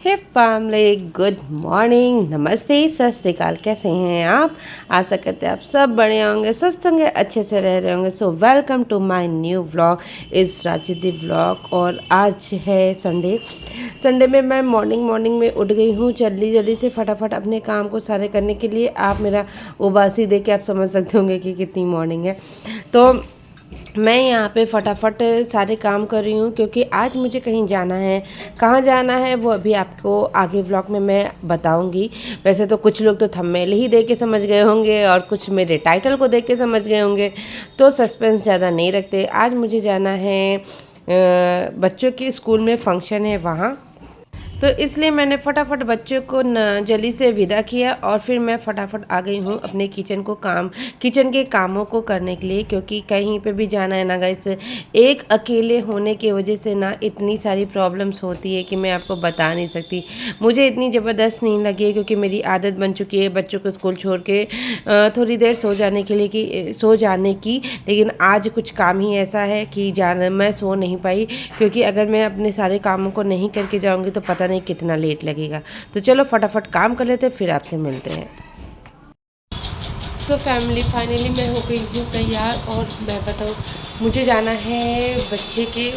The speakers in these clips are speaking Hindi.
हे फैमिली, गुड मॉर्निंग, नमस्ते, सत श्री अकाल। कैसे हैं आप? आशा करते हैं आप सब बढ़िया होंगे, स्वस्थ होंगे, अच्छे से रह रहे होंगे। So welcome to my new vlog इस राजदी व्लॉग। और आज है संडे में मैं मॉर्निंग में उठ गई हूँ जल्दी से फटाफट अपने काम को सारे करने के लिए। आप मेरा उबासी देख के आप समझ सकते होंगे कि कितनी मॉर्निंग है। तो मैं यहाँ पे फटाफट सारे काम कर रही हूँ क्योंकि आज मुझे कहीं जाना है। कहाँ जाना है वो अभी आपको आगे व्लॉग में मैं बताऊँगी। वैसे तो कुछ लोग तो थंबनेल ही देख के समझ गए होंगे और कुछ मेरे टाइटल को देख के समझ गए होंगे, तो सस्पेंस ज़्यादा नहीं रखते। आज मुझे जाना है बच्चों के स्कूल में फंक्शन है वहाँ, तो इसलिए मैंने फटाफट बच्चों को जल्दी से विदा किया और फिर मैं फटाफट आ गई हूँ अपने किचन के कामों को करने के लिए। क्योंकि कहीं पे भी जाना है ना गाइस, एक अकेले होने की वजह से ना इतनी सारी प्रॉब्लम्स होती है कि मैं आपको बता नहीं सकती। मुझे इतनी ज़बरदस्त नींद लगी है क्योंकि मेरी आदत बन चुकी है बच्चों को स्कूल छोड़ के थोड़ी देर सो जाने की। लेकिन आज कुछ काम ही ऐसा है कि मैं सो नहीं पाई, क्योंकि अगर मैं अपने सारे कामों को नहीं करके जाऊँगी तो पता नहीं कितना लेट लगेगा। तो चलो फटाफट काम कर लेते हैं, फिर आपसे मिलते हैं। सो फैमिली, फाइनली मैं हो गई हूँ तैयार और मैं बताऊँ, मुझे जाना है बच्चे के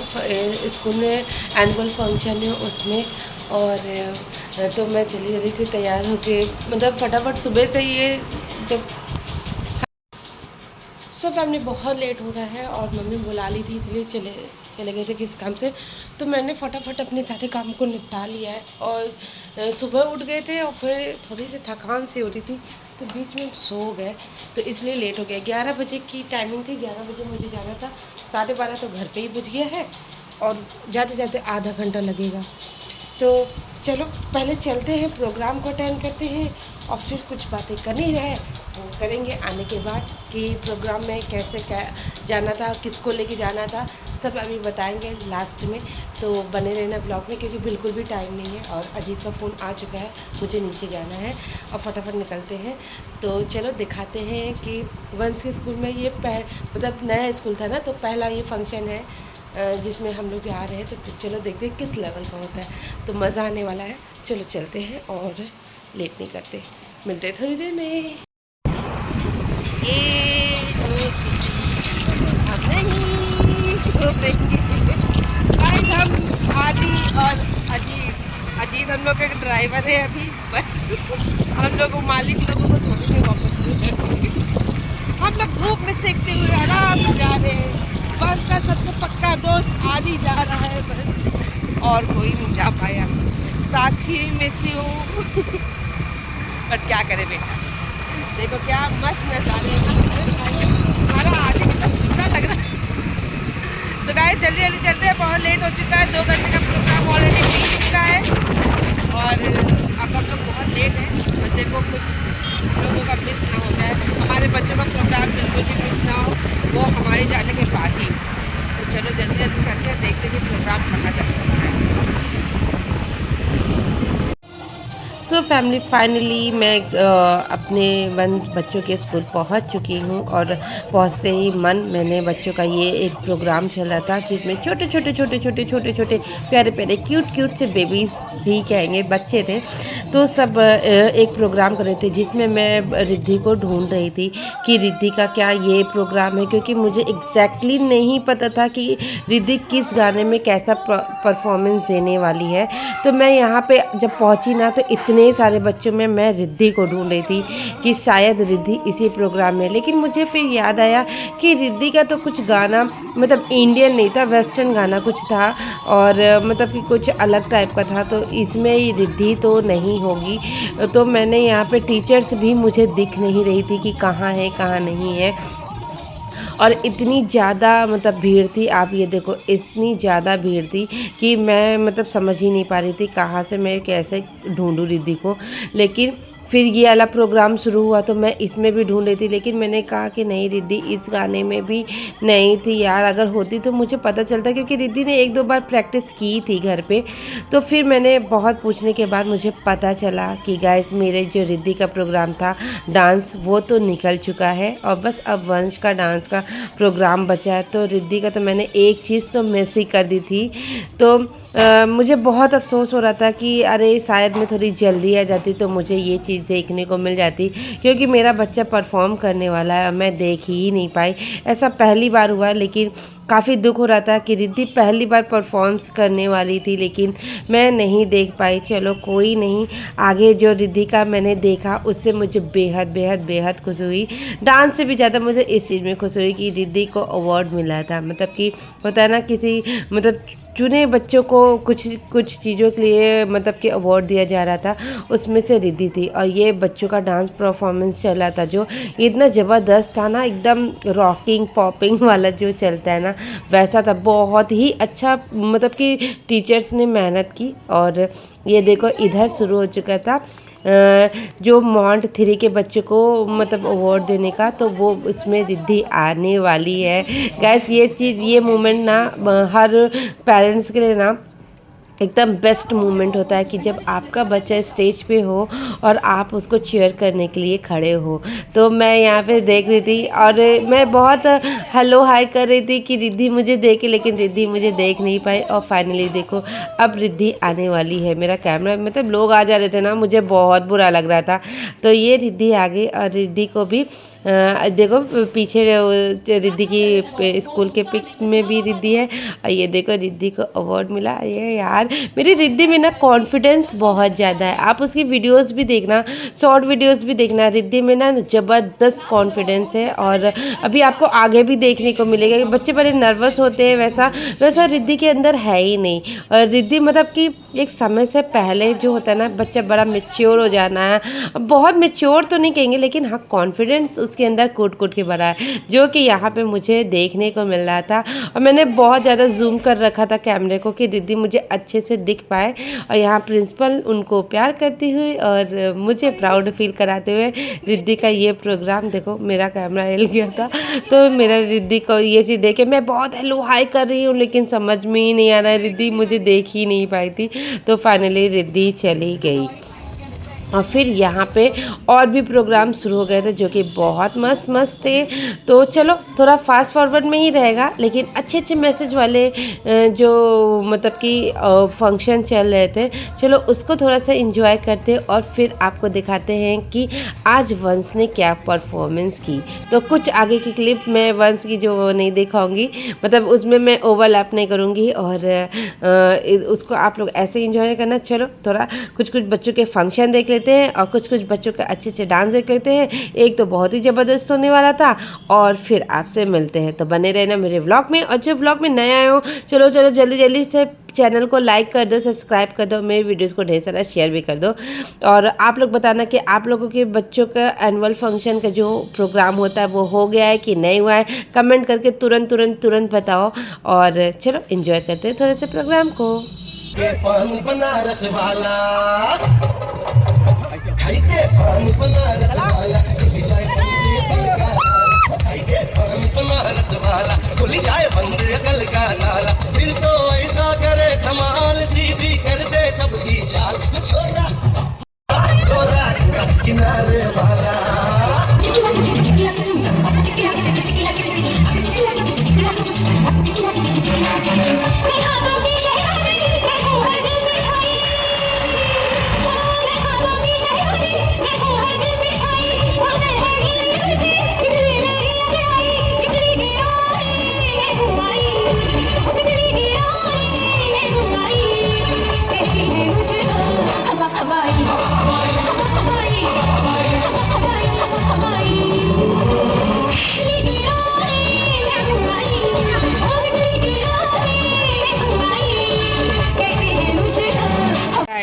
स्कूल में एनुअल फंक्शन है उसमें। और तो मैं जल्दी से तैयार होके मतलब फटाफट सुबह से ये जब फैमिली बहुत लेट हो रहा है और मम्मी बुला ली थी इसलिए चले गए थे किस काम से। तो मैंने फटाफट अपने सारे काम को निपटा लिया है और सुबह उठ गए थे और फिर थोड़ी सी थकान सी हो रही थी तो बीच में सो गए, तो इसलिए लेट हो गया। 11 बजे की टाइमिंग थी, 11 बजे मुझे जाना था, 12:30 तो घर पे ही बज गया है और जाते जाते आधा घंटा लगेगा। तो चलो पहले चलते हैं, प्रोग्राम को अटेंड करते हैं और फिर कुछ बातें करनी रहे वो करेंगे आने के बाद कि प्रोग्राम में कैसे क्या जाना था, किसको लेके जाना था, सब अभी बताएंगे लास्ट में। तो बने रहना व्लॉग में क्योंकि बिल्कुल भी टाइम नहीं है और अजीत का फ़ोन आ चुका है, मुझे नीचे जाना है और फटाफट निकलते हैं। तो चलो दिखाते हैं कि वंश के स्कूल में ये मतलब नया स्कूल था ना, तो पहला ये फंक्शन है जिसमें हम लोग जा रहे हैं। तो चलो देखते हैं किस लेवल का होता है, तो मज़ा आने वाला है। चलो चलते हैं और लेट नहीं करते, मिलते हैं थोड़ी देर में। हम आदि और अजीत हम लोग का ड्राइवर है अभी, बस हम लोग मालिक लोगों को सोने के वापस हम लोग धूप में सेकते हुए आराम से जा रहे हैं। बस का सबसे पक्का दोस्त आदि जा रहा है बस, और कोई नहीं जा पाया। साक्षी मिस यू बट क्या करे बेटा, देखो क्या मस्त नज़ारे हैं, हमारा आदि कितना सुंदर लग रहा है। तो गाइस जल्दी चलते हैं, बहुत लेट हो चुका है, 2 घंटे का प्रोग्राम ऑलरेडी बीत चुका है और अब हम लोग बहुत लेट हैं। बस देखो कुछ लोगों का मिस ना हो जाए, हमारे बच्चों का प्रोग्राम बिल्कुल भी मिस ना हो, वो हमारे जाने के बाद ही। तो चलो जल्दी चलते हैं, देखते हैं कि प्रोग्राम कहाँ चलता है। सो फैमिली, फाइनली मैं अपने बच्चों के स्कूल पहुंच चुकी हूं और पहुंचते ही मैंने बच्चों का ये एक प्रोग्राम चल रहा था जिसमें छोटे प्यारे क्यूट से बेबीज ही कहेंगे, बच्चे थे। तो सब एक प्रोग्राम कर रहे थे जिसमें मैं रिद्धि को ढूंढ रही थी कि रिद्धि का क्या ये प्रोग्राम है, क्योंकि मुझे एग्जैक्टली नहीं पता था कि रिद्धि किस गाने में कैसा परफॉर्मेंस देने वाली है। तो मैं यहाँ पे जब पहुँची ना, तो इतने सारे बच्चों में मैं रिद्धि को ढूंढ रही थी कि शायद रिद्धि इसी प्रोग्राम में। लेकिन मुझे फिर याद आया कि रिद्धि का तो कुछ गाना मतलब इंडियन नहीं था, वेस्टर्न गाना कुछ था और मतलब कि कुछ अलग टाइप का था, तो इसमें रिद्धि तो नहीं होगी। तो मैंने यहाँ पे टीचर्स भी मुझे दिख नहीं रही थी कि कहाँ है कहाँ नहीं है। और इतनी ज़्यादा मतलब भीड़ थी, आप ये देखो इतनी ज़्यादा भीड़ थी कि मैं मतलब समझ ही नहीं पा रही थी कहाँ से मैं कैसे ढूंढूं रिद्धि को। लेकिन फिर ये वाला प्रोग्राम शुरू हुआ तो मैं इसमें भी ढूंढ रही थी, लेकिन मैंने कहा कि नहीं, रिद्धि इस गाने में भी नहीं थी यार, अगर होती तो मुझे पता चलता, क्योंकि रिद्धि ने 1-2 बार प्रैक्टिस की थी घर पे। तो फिर मैंने बहुत पूछने के बाद मुझे पता चला कि गाइस मेरे जो रिद्धि का प्रोग्राम था डांस वो तो निकल चुका है और बस अब वंश का डांस का प्रोग्राम बचा है। तो रिद्धि का तो मैंने एक चीज़ तो मिस ही कर दी थी। तो मुझे बहुत अफ़सोस हो रहा था कि अरे शायद मैं थोड़ी जल्दी आ जाती तो मुझे ये चीज़ देखने को मिल जाती, क्योंकि मेरा बच्चा परफ़ॉर्म करने वाला है और मैं देख ही नहीं पाई। ऐसा पहली बार हुआ, लेकिन काफ़ी दुःख हो रहा था कि रिद्धि पहली बार परफ़ॉर्म्स करने वाली थी, लेकिन मैं नहीं देख पाई। चलो कोई नहीं, आगे जो रिद्धि का मैंने देखा उससे मुझे बेहद बेहद बेहद खुश हुई। डांस से भी ज़्यादा मुझे इस चीज़ में खुश हुई कि रिद्धि को अवार्ड मिला था। मतलब कि होता है ना, किसी मतलब चुने बच्चों को कुछ कुछ चीज़ों के लिए मतलब कि अवार्ड दिया जा रहा था, उसमें से रिद्धि थी। और ये बच्चों का डांस परफॉर्मेंस चला था जो इतना ज़बरदस्त था ना, एकदम रॉकिंग पॉपिंग वाला जो चलता है ना, वैसा था। बहुत ही अच्छा, मतलब कि टीचर्स ने मेहनत की। और ये देखो इधर शुरू हो चुका था जो मॉन्ट 3 के बच्चों को मतलब अवार्ड देने का, तो वो इसमें रिद्धि आने वाली है। गैस ये चीज़, ये मोमेंट ना हर पेरेंट्स के लिए ना एकदम बेस्ट मोमेंट होता है कि जब आपका बच्चा स्टेज पे हो और आप उसको चीयर करने के लिए खड़े हो। तो मैं यहाँ पे देख रही थी और मैं बहुत हेलो हाय कर रही थी कि रिद्धि मुझे देखे, लेकिन रिद्धि मुझे देख नहीं पाई। और फाइनली देखो अब रिद्धि आने वाली है। मेरा कैमरा मतलब लोग आ जा रहे थे ना, मुझे बहुत बुरा लग रहा था। तो ये रिद्धि आ गई और रिद्धि को भी देखो पीछे रिद्धि की स्कूल के पिक्स में भी रिद्धि है। और ये देखो रिद्धि को अवार्ड मिला। ये यार मेरी रिद्धि में ना कॉन्फिडेंस बहुत ज़्यादा है। आप उसकी वीडियोस भी देखना, शॉर्ट वीडियोस भी देखना। रिद्धि में ना ज़बरदस्त कॉन्फिडेंस है और अभी आपको आगे भी देखने को मिलेगा। बच्चे बड़े नर्वस होते हैं, वैसा वैसा रिद्धि के अंदर है ही नहीं। और रिद्धि मतलब कि एक समय से पहले जो होता है ना, बच्चा बड़ा मेच्योर हो जाना है। बहुत मेच्योर तो नहीं कहेंगे, लेकिन हाँ कॉन्फिडेंस उसके अंदर कूट कूट के भरा है, जो कि यहाँ पे मुझे देखने को मिल रहा था। और मैंने बहुत ज़्यादा जूम कर रखा था कैमरे को कि रिद्धि मुझे अच्छे से दिख पाए। और यहाँ प्रिंसिपल उनको प्यार करती हुई और मुझे प्राउड फील कराते हुए रिद्धि का ये प्रोग्राम, देखो मेरा कैमरा हिल गया था तो मेरा रिद्धि को ये चीज़ देखे मैं बहुत हेलो हाई कर रही हूँ, लेकिन समझ में ही नहीं आ रहा है, रिद्धि मुझे देख ही नहीं पाई थी। तो फाइनली रिद्धि चली गई। और फिर यहाँ पे और भी प्रोग्राम शुरू हो गए थे जो कि बहुत मस्त मस्त थे। तो चलो थोड़ा फास्ट फॉरवर्ड में ही रहेगा, लेकिन अच्छे अच्छे मैसेज वाले जो मतलब कि फंक्शन चल रहे थे, चलो उसको थोड़ा सा एंजॉय करते और फिर आपको दिखाते हैं कि आज वंश ने क्या परफॉर्मेंस की। तो कुछ आगे की क्लिप मैं वंश की जो नहीं दिखाऊंगी, मतलब उसमें मैं ओवरलैप नहीं करूँगी और उसको आप लोग ऐसे एंजॉय करना। चलो थोड़ा कुछ कुछ बच्चों के फंक्शन देख लेते हैं और कुछ कुछ बच्चों का अच्छे अच्छे डांस देख लेते हैं। एक तो बहुत ही ज़बरदस्त होने वाला था और फिर आपसे मिलते हैं। तो बने रहना मेरे व्लॉग में। और जो व्लॉग में नए आए हो, चलो चलो जल्दी जल्दी से चैनल को लाइक कर दो, सब्सक्राइब कर दो, मेरी वीडियोस को ढेर सारा शेयर भी कर दो। और आप लोग बताना कि आप लोगों के बच्चों का एनुअल फंक्शन का जो प्रोग्राम होता है वो हो गया है कि नहीं हुआ है। कमेंट करके तुरंत तुरंत तुरंत बताओ। और चलो एंजॉय करते हैं थोड़े से प्रोग्राम को। बनारस वाला बनारस वाला खुल जाए बंद अकल का ताला, दिल तो ऐसा करे कमाल, सीधी कर दे सबकी चाल। छोरा छोरा किनारे वाला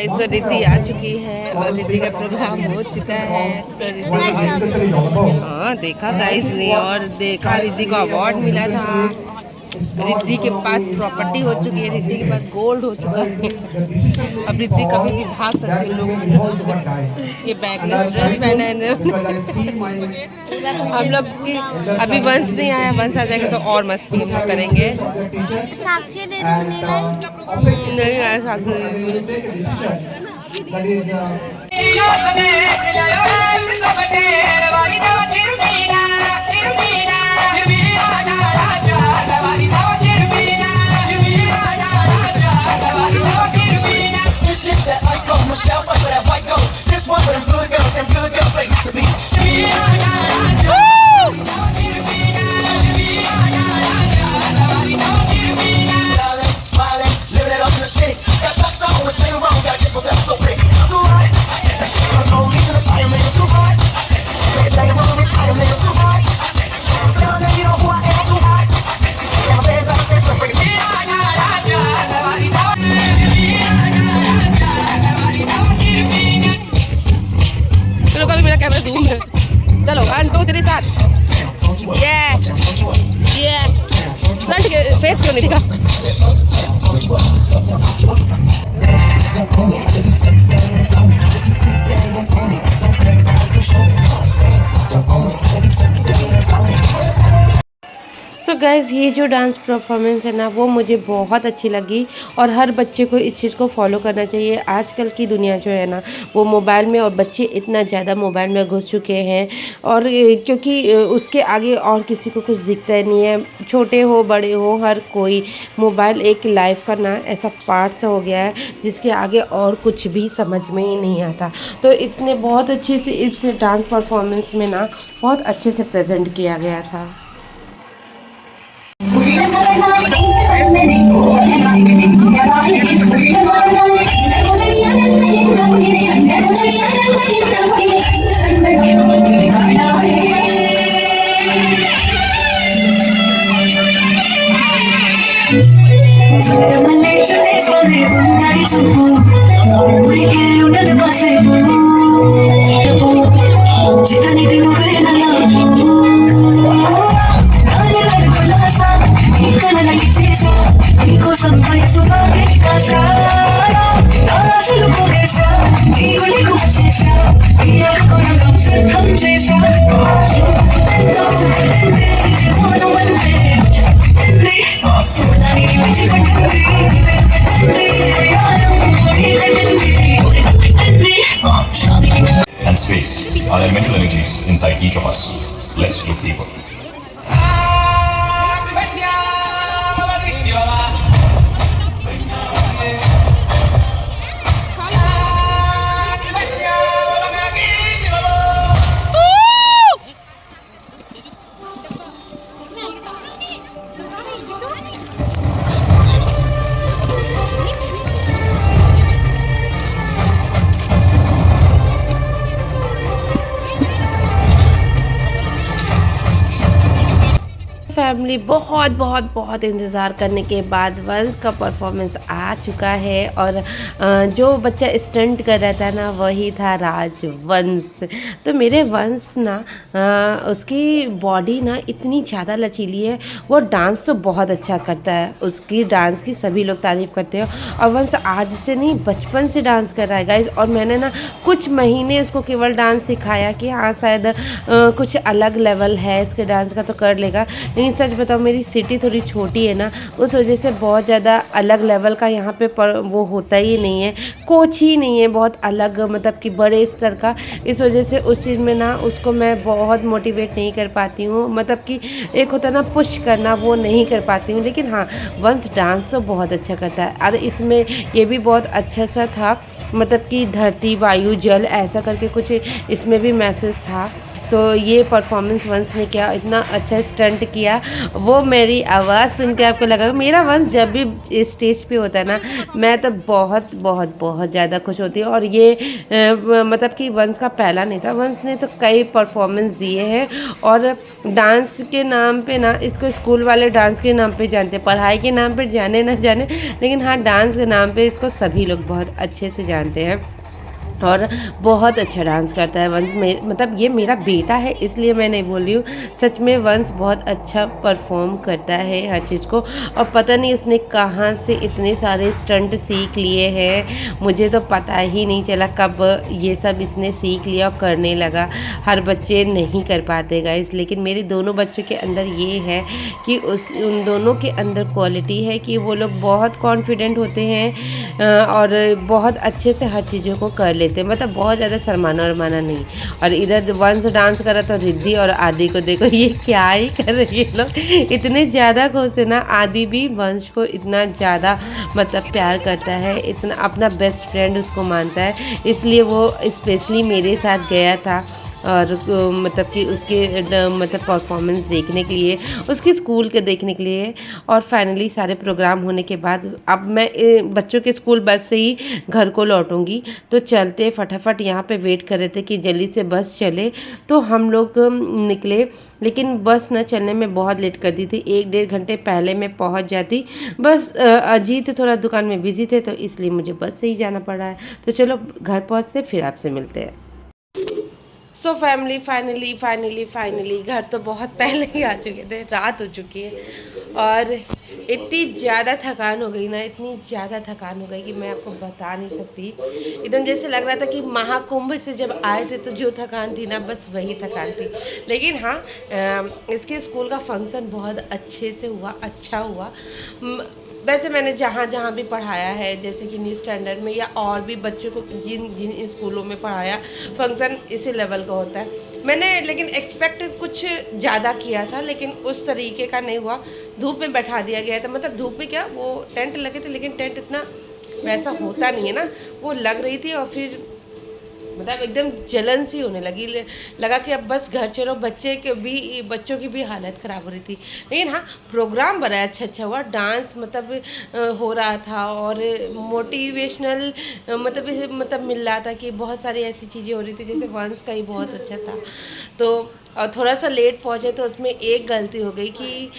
तो रिद्धि आ चुकी है और रिद्धि का प्रोग्राम हो चुका है। तो रिद्धि, हाँ देखा गाइस ने, और देखा रिद्धि को अवार्ड मिला था। रिद्धि के पास प्रॉपर्टी हो चुकी है, रिद्धि के पास गोल्ड हो चुका है। अब रिद्धि कभी भी भाग सकती है लोगों के। ये बैकलेस ड्रेस पहना है हम लोग की। अभी वंश नहीं आया, वंश आ जाएगा तो और मस्ती हम लोग करेंगे। साक्षी दे दो नहीं आया साक्षी। नहीं दिखा। सो गाइज़ ये जो डांस परफॉर्मेंस है ना वो मुझे बहुत अच्छी लगी और हर बच्चे को इस चीज़ को फॉलो करना चाहिए। आजकल की दुनिया जो है ना वो मोबाइल में, और बच्चे इतना ज़्यादा मोबाइल में घुस चुके हैं और क्योंकि उसके आगे और किसी को कुछ दिखता ही नहीं है। छोटे हो बड़े हो हर कोई, मोबाइल एक लाइफ का ना ऐसा पार्ट सा हो गया है जिसके आगे और कुछ भी समझ में ही नहीं आता। तो इसने बहुत अच्छे से इस डांस परफॉर्मेंस में ना बहुत अच्छे से प्रेजेंट किया गया था। And space are elemental energies inside each of us. Let's look deeper. Family बहुत बहुत बहुत इंतज़ार करने के बाद वंश का परफॉर्मेंस आ चुका है और जो बच्चा स्टंट कर रहा था ना वही था राजवंश। तो मेरे वंश ना उसकी बॉडी ना इतनी ज़्यादा लचीली है, वो डांस तो बहुत अच्छा करता है, उसकी डांस की सभी लोग तारीफ़ करते हैं। और वंश आज से नहीं बचपन से डांस कर रहा है गाइस। और मैंने ना कुछ महीने उसको केवल डांस सिखाया कि हाँ शायद कुछ अलग लेवल है इसके डांस का तो कर लेगा। लेकिन सच बताओ मेरी सिटी थोड़ी छोटी है ना, उस वजह से बहुत ज़्यादा अलग लेवल का यहाँ पे वो होता ही नहीं है, कोच ही नहीं है बहुत अलग मतलब कि बड़े स्तर का। इस वजह से उस चीज़ में ना उसको मैं बहुत मोटिवेट नहीं कर पाती हूँ, मतलब कि एक होता ना पुश करना, वो नहीं कर पाती हूँ। लेकिन हाँ वंश डांस तो बहुत अच्छा करता है। और इसमें ये भी बहुत अच्छा सा था, मतलब कि धरती वायु जल ऐसा करके कुछ इसमें भी मैसेज था। तो ये परफॉर्मेंस वंश ने किया, इतना अच्छा स्टंट किया। वो मेरी आवाज़ सुन के आपको लगा मेरा वंश जब भी स्टेज पे होता है ना मैं तो बहुत बहुत बहुत ज़्यादा खुश होती हूँ। और ये मतलब कि वंश का पहला नहीं था, वंश ने तो कई परफॉर्मेंस दिए हैं। और डांस के नाम पे ना इसको स्कूल वाले डांस के नाम पे जानते, पढ़ाई के नाम पे जाने ना जाने, लेकिन हाँ डांस के नाम पे इसको सभी लोग बहुत अच्छे से जानते हैं। और बहुत अच्छा डांस करता है वंश। मतलब ये मेरा बेटा है इसलिए मैं नहीं बोल रही हूँ, सच में वंश बहुत अच्छा परफॉर्म करता है हर चीज़ को। और पता नहीं उसने कहाँ से इतने सारे स्टंट सीख लिए हैं, मुझे तो पता ही नहीं चला कब ये सब इसने सीख लिया और करने लगा। हर बच्चे नहीं कर पाते गाइस, लेकिन मेरे दोनों बच्चों के अंदर ये है कि उन दोनों के अंदर क्वालिटी है कि वो लोग बहुत कॉन्फिडेंट होते हैं और बहुत अच्छे से हर चीज़ों को कर लेते, मतलब बहुत ज़्यादा शर्माना वरमाना नहीं। और इधर वंश डांस कर रहा था, रिद्धि और आदि को देखो ये क्या ही कर रही है, लोग इतने ज़्यादा खुश है ना। आदि भी वंश को इतना ज़्यादा मतलब प्यार करता है, इतना अपना बेस्ट फ्रेंड उसको मानता है, इसलिए वो स्पेशली मेरे साथ गया था और मतलब कि उसके मतलब परफॉर्मेंस देखने के लिए, उसके स्कूल के देखने के लिए। और फाइनली सारे प्रोग्राम होने के बाद अब मैं बच्चों के स्कूल बस से ही घर को लौटूंगी। तो चलते फटाफट यहाँ पे वेट कर रहे थे कि जल्दी से बस चले, तो हम लोग निकले। लेकिन बस न चलने में बहुत लेट कर दी थी, 1-1.5 घंटे पहले मैं पहुँच जाती। बस अजीत थोड़ा दुकान में बिजी थे तो इसलिए मुझे बस से ही जाना पड़ा है। तो चलो घर पहुँचते फिर आपसे मिलते हैं। सो फैमिली फाइनली घर तो बहुत पहले ही आ चुके थे, रात हो चुकी है और इतनी ज़्यादा थकान हो गई ना, इतनी ज़्यादा थकान हो गई कि मैं आपको बता नहीं सकती। एकदम जैसे लग रहा था कि महाकुंभ से जब आए थे तो जो थकान थी ना, बस वही थकान थी। लेकिन हाँ, इसके स्कूल का फंक्शन बहुत अच्छे से हुआ, अच्छा हुआ। वैसे मैंने जहाँ जहाँ भी पढ़ाया है, जैसे कि न्यू स्टैंडर्ड में या और भी बच्चों को जिन जिन स्कूलों में पढ़ाया, फंक्शन इसी लेवल का होता है। मैंने लेकिन एक्सपेक्ट कुछ ज़्यादा किया था, लेकिन उस तरीके का नहीं हुआ। धूप में बैठा दिया गया था, मतलब धूप में क्या, वो टेंट लगे थे लेकिन टेंट इतना वैसा होता नहीं है ना, वो लग रही थी और फिर मतलब एकदम जलन सी होने लगी। लगा कि अब बस घर चलो, बच्चों की भी हालत ख़राब हो रही थी। लेकिन हाँ, प्रोग्राम बड़ा अच्छा हुआ। डांस मतलब हो रहा था और मोटिवेशनल मतलब मिल रहा था कि बहुत सारी ऐसी चीज़ें हो रही थी, जैसे वंस का ही बहुत अच्छा था। तो और थोड़ा सा लेट पहुँचे तो उसमें एक गलती हो गई कि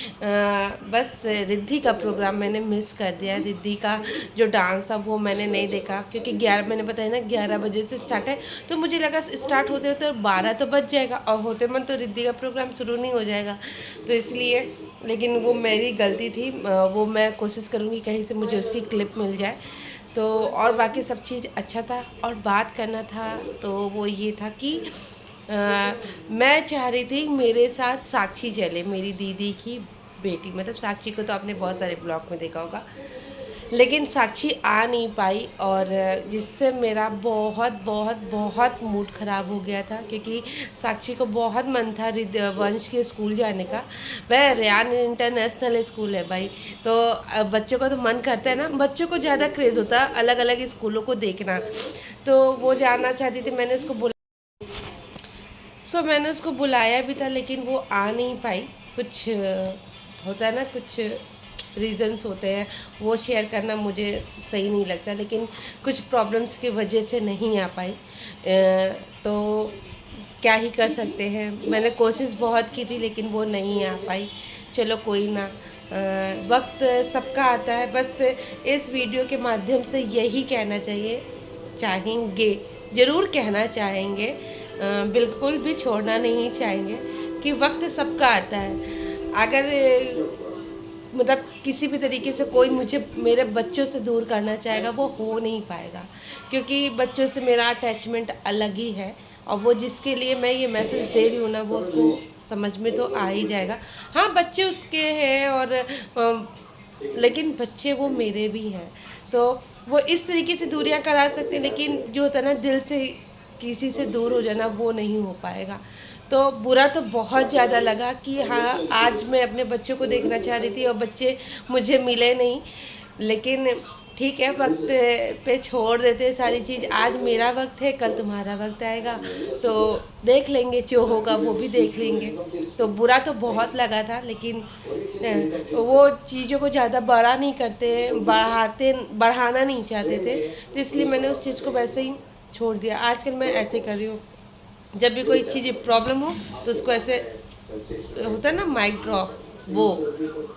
बस रिद्धि का प्रोग्राम मैंने मिस कर दिया। रिद्धि का जो डांस था वो मैंने नहीं देखा, क्योंकि 11, मैंने बताया ना 11 बजे से स्टार्ट है, तो मुझे लगा स्टार्ट होते होते 12 तो बज जाएगा और होते मन तो रिद्धि का प्रोग्राम शुरू नहीं हो जाएगा, तो इसलिए। लेकिन वो मेरी गलती थी, वो मैं कोशिश करूँगी कहीं से मुझे उसकी क्लिप मिल जाए। तो और बाकी सब चीज़ अच्छा था। और बात करना था तो वो ये था कि मैं चाह रही थी मेरे साथ साक्षी चले, मेरी दीदी की बेटी। मतलब साक्षी को तो आपने बहुत सारे ब्लॉग में देखा होगा, लेकिन साक्षी आ नहीं पाई और जिससे मेरा बहुत मूड ख़राब हो गया था, क्योंकि साक्षी को बहुत मन था वंश के स्कूल जाने का। वह रेयान इंटरनेशनल स्कूल है भाई, तो बच्चों का तो मन करता है ना, बच्चों को ज़्यादा क्रेज़ होता है अलग अलग स्कूलों को देखना, तो वो जाना चाहती थी। मैंने उसको बुलाया भी था, लेकिन वो आ नहीं पाई। कुछ होता है ना, कुछ रीज़न्स होते हैं, वो शेयर करना मुझे सही नहीं लगता, लेकिन कुछ प्रॉब्लम्स की वजह से नहीं आ पाई। तो क्या ही कर सकते हैं, मैंने कोशिश बहुत की थी लेकिन वो नहीं आ पाई। चलो कोई ना, वक्त सबका आता है। बस इस वीडियो के माध्यम से यही कहना चाहेंगे, ज़रूर कहना चाहेंगे, बिल्कुल भी छोड़ना नहीं चाहेंगे कि वक्त सबका आता है। अगर मतलब किसी भी तरीके से कोई मुझे मेरे बच्चों से दूर करना चाहेगा, वो हो नहीं पाएगा, क्योंकि बच्चों से मेरा अटैचमेंट अलग ही है। और वो जिसके लिए मैं ये मैसेज दे रही हूँ ना, वो उसको समझ में तो आ ही जाएगा। हाँ, बच्चे उसके हैं और लेकिन बच्चे वो मेरे भी हैं, तो वो इस तरीके से दूरियां करा सकते हैं, लेकिन जो होता है ना, दिल से किसी से दूर हो जाना, वो नहीं हो पाएगा। तो बुरा तो बहुत ज़्यादा लगा कि हाँ, आज मैं अपने बच्चों को देखना चाह रही थी और बच्चे मुझे मिले नहीं। लेकिन ठीक है, वक्त पे छोड़ देते सारी चीज़। आज मेरा वक्त है, कल तुम्हारा वक्त आएगा, तो देख लेंगे, जो होगा वो भी देख लेंगे। तो बुरा तो बहुत लगा था, लेकिन वो चीज़ों को ज़्यादा बड़ा नहीं करते, बढ़ाना नहीं चाहते थे, तो इसलिए मैंने उस चीज़ को वैसे ही छोड़ दिया। आजकल मैं ऐसे कर रही हूँ, जब भी कोई चीज़ प्रॉब्लम हो तो उसको ऐसे होता है ना, माइक ड्रॉप, वो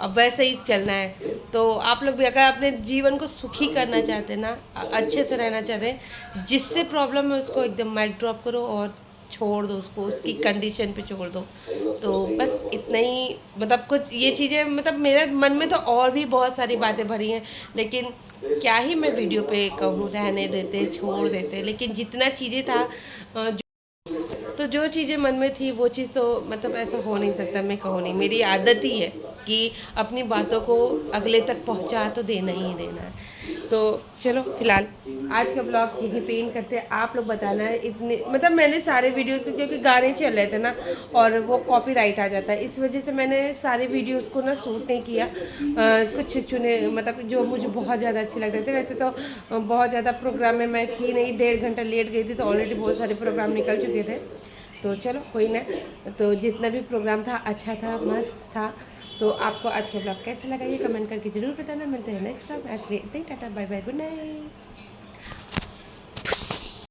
अब वैसे ही चलना है। तो आप लोग भी अगर अपने जीवन को सुखी करना चाहते हैं ना, अच्छे से रहना चाहते हैं, जिससे प्रॉब्लम है उसको एकदम माइक ड्रॉप करो और छोड़ दो उसको, उसकी कंडीशन पे छोड़ दो। तो बस इतना ही, मतलब कुछ ये चीज़ें, मतलब मेरे मन में तो और भी बहुत सारी बातें भरी हैं, लेकिन क्या ही मैं वीडियो पे कहूँ, रहने देते, छोड़ देते। लेकिन जितना चीज़ें था, तो जो चीज़ें मन में थी वो चीज़ तो मतलब ऐसा हो नहीं सकता, मैं कहूँ नहीं, मेरी आदत ही है कि अपनी बातों को अगले तक पहुँचा तो देना ही देना है। तो चलो फिलहाल आज का ब्लॉग यहीं पे एंड करते हैं। आप लोग बताना है, इतने मतलब मैंने सारे वीडियोस को, क्योंकि गाने चल रहे थे ना और वो कॉपीराइट आ जाता है, इस वजह से मैंने सारे वीडियोस को ना शूट नहीं किया। कुछ चुने, मतलब जो मुझे बहुत ज़्यादा अच्छे लग रहे थे। वैसे तो बहुत ज़्यादा प्रोग्राम में मैं थी नहीं, 1.5 घंटा लेट गई थी, तो ऑलरेडी बहुत सारे प्रोग्राम निकल चुके थे। तो चलो कोई ना, तो जितना भी प्रोग्राम था अच्छा था, मस्त था। तो आपको आज का ब्लॉग कैसा लगा ये कमेंट करके ज़रूर बताना। मिलते हैं नेक्स्ट ब्लॉग। आज के लिए इतना ही, tata bye bye, good night.